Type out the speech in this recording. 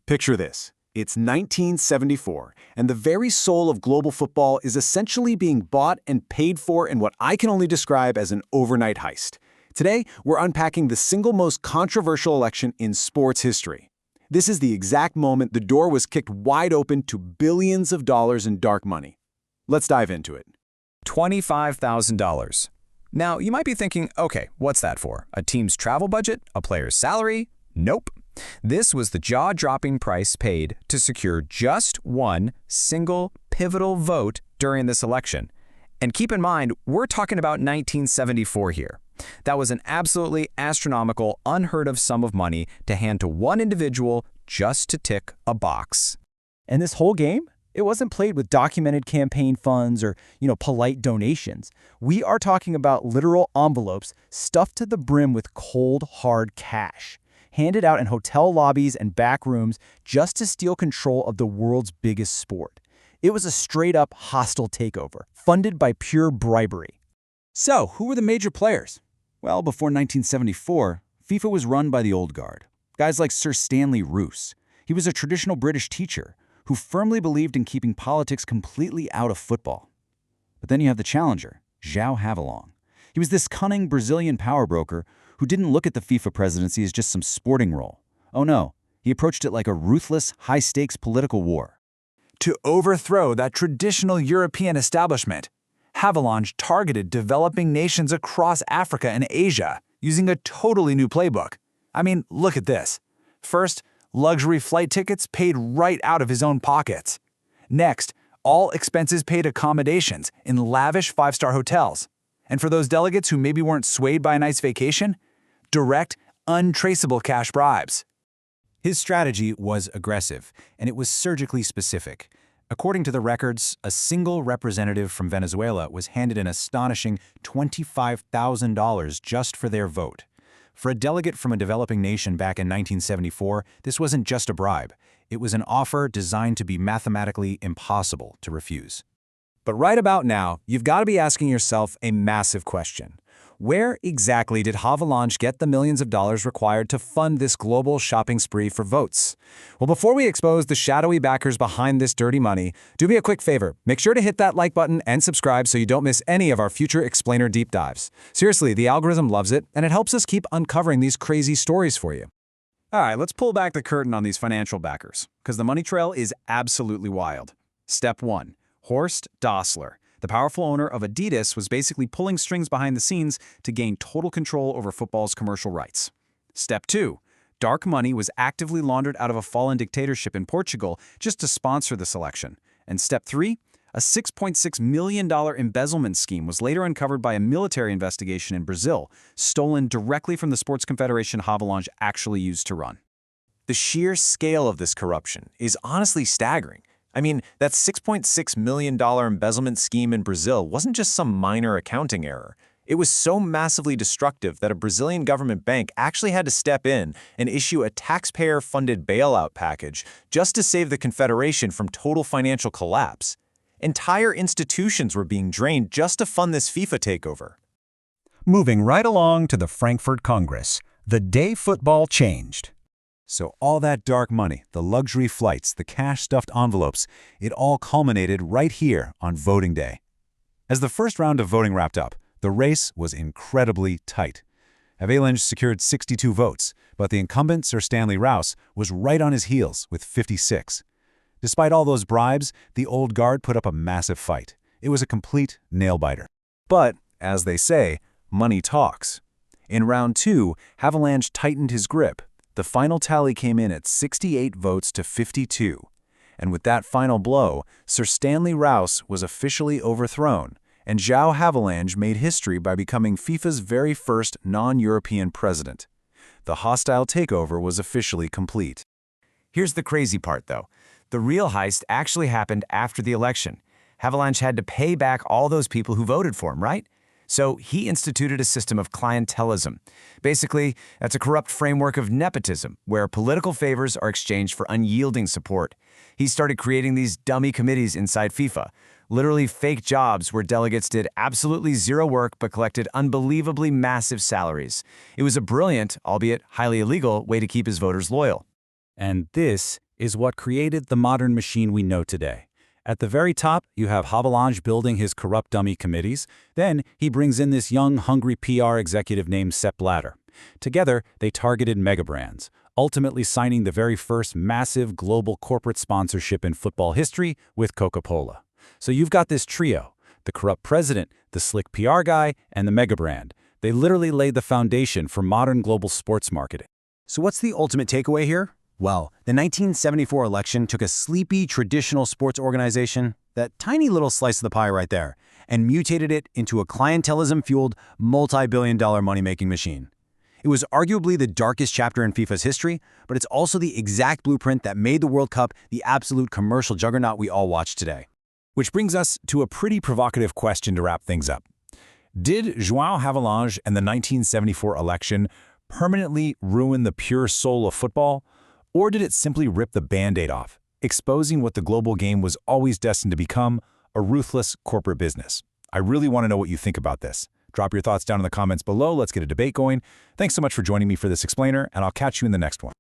Picture this. It's 1974, and the very soul of global football is essentially being bought and paid for in what I can only describe as an overnight heist. Today, we're unpacking the single most controversial election in sports history. This is the exact moment the door was kicked wide open to billions of dollars in dark money. Let's dive into it. $25,000. Now, you might be thinking, okay, what's that for? A team's travel budget? A player's salary? Nope. This was the jaw-dropping price paid to secure just one single pivotal vote during this election. And keep in mind, we're talking about 1974 here. That was an absolutely astronomical, unheard-of sum of money to hand to one individual just to tick a box. And this whole game? It wasn't played with documented campaign funds or, polite donations. We are talking about literal envelopes stuffed to the brim with cold, hard cash, handed out in hotel lobbies and back rooms just to steal control of the world's biggest sport. It was a straight-up hostile takeover, funded by pure bribery. So, who were the major players? Well, before 1974, FIFA was run by the old guard. Guys like Sir Stanley Rous. He was a traditional British teacher who firmly believed in keeping politics completely out of football. But then you have the challenger, Joao Havelange. He was this cunning Brazilian powerbroker who didn't look at the FIFA presidency as just some sporting role. Oh no, he approached it like a ruthless, high-stakes political war. To overthrow that traditional European establishment, Havelange targeted developing nations across Africa and Asia using a totally new playbook. I mean, look at this. First, luxury flight tickets paid right out of his own pockets. Next, all expenses-paid accommodations in lavish five-star hotels. And for those delegates who maybe weren't swayed by a nice vacation, direct, untraceable cash bribes. His strategy was aggressive, and it was surgically specific. According to the records, a single representative from Venezuela was handed an astonishing $25,000 just for their vote. For a delegate from a developing nation back in 1974, this wasn't just a bribe. It was an offer designed to be mathematically impossible to refuse. But right about now, you've got to be asking yourself a massive question. Where exactly did Havelange get the millions of dollars required to fund this global shopping spree for votes? Well, before we expose the shadowy backers behind this dirty money, do me a quick favor. Make sure to hit that like button and subscribe so you don't miss any of our future Explainer deep dives. Seriously, the algorithm loves it, and it helps us keep uncovering these crazy stories for you. All right, let's pull back the curtain on these financial backers, because the money trail is absolutely wild. Step 1. Horst Dassler. The powerful owner of Adidas was basically pulling strings behind the scenes to gain total control over football's commercial rights. Step 2. Dark money was actively laundered out of a fallen dictatorship in Portugal just to sponsor this election. And Step 3. A $6.6 million embezzlement scheme was later uncovered by a military investigation in Brazil, stolen directly from the sports confederation Havelange actually used to run. The sheer scale of this corruption is honestly staggering. I mean, that $6.6 million embezzlement scheme in Brazil wasn't just some minor accounting error. It was so massively destructive that a Brazilian government bank actually had to step in and issue a taxpayer-funded bailout package just to save the Confederation from total financial collapse. Entire institutions were being drained just to fund this FIFA takeover. Moving right along to the Frankfurt Congress, the day football changed. So all that dark money, the luxury flights, the cash-stuffed envelopes, it all culminated right here on voting day. As the first round of voting wrapped up, the race was incredibly tight. Havelange secured 62 votes, but the incumbent, Sir Stanley Rous, was right on his heels with 56. Despite all those bribes, the old guard put up a massive fight. It was a complete nail-biter. But, as they say, money talks. In round 2, Havelange tightened his grip. The final tally came in at 68 votes to 52. And with that final blow, Sir Stanley Rous was officially overthrown, and Joao Havelange made history by becoming FIFA's very first non-European president. The hostile takeover was officially complete. Here's the crazy part, though. The real heist actually happened after the election. Havelange had to pay back all those people who voted for him, right? So he instituted a system of clientelism. Basically, that's a corrupt framework of nepotism, where political favors are exchanged for unyielding support. He started creating these dummy committees inside FIFA, literally fake jobs where delegates did absolutely zero work but collected unbelievably massive salaries. It was a brilliant, albeit highly illegal, way to keep his voters loyal. And this is what created the modern machine we know today. At the very top, you have Havelange building his corrupt dummy committees. Then he brings in this young, hungry PR executive named Sepp Blatter. Together, they targeted megabrands, ultimately signing the very first massive global corporate sponsorship in football history with Coca-Cola. So you've got this trio, the corrupt president, the slick PR guy, and the megabrand. They literally laid the foundation for modern global sports marketing. So what's the ultimate takeaway here? Well, the 1974 election took a sleepy traditional sports organization, that tiny little slice of the pie right there, and mutated it into a clientelism-fueled, multi-billion-dollar money-making machine. It was arguably the darkest chapter in FIFA's history, but it's also the exact blueprint that made the World Cup the absolute commercial juggernaut we all watch today. Which brings us to a pretty provocative question to wrap things up. Did Joao Havelange and the 1974 election permanently ruin the pure soul of football? Or did it simply rip the Band-Aid off, exposing what the global game was always destined to become, a ruthless corporate business? I really want to know what you think about this. Drop your thoughts down in the comments below. Let's get a debate going. Thanks so much for joining me for this explainer, and I'll catch you in the next one.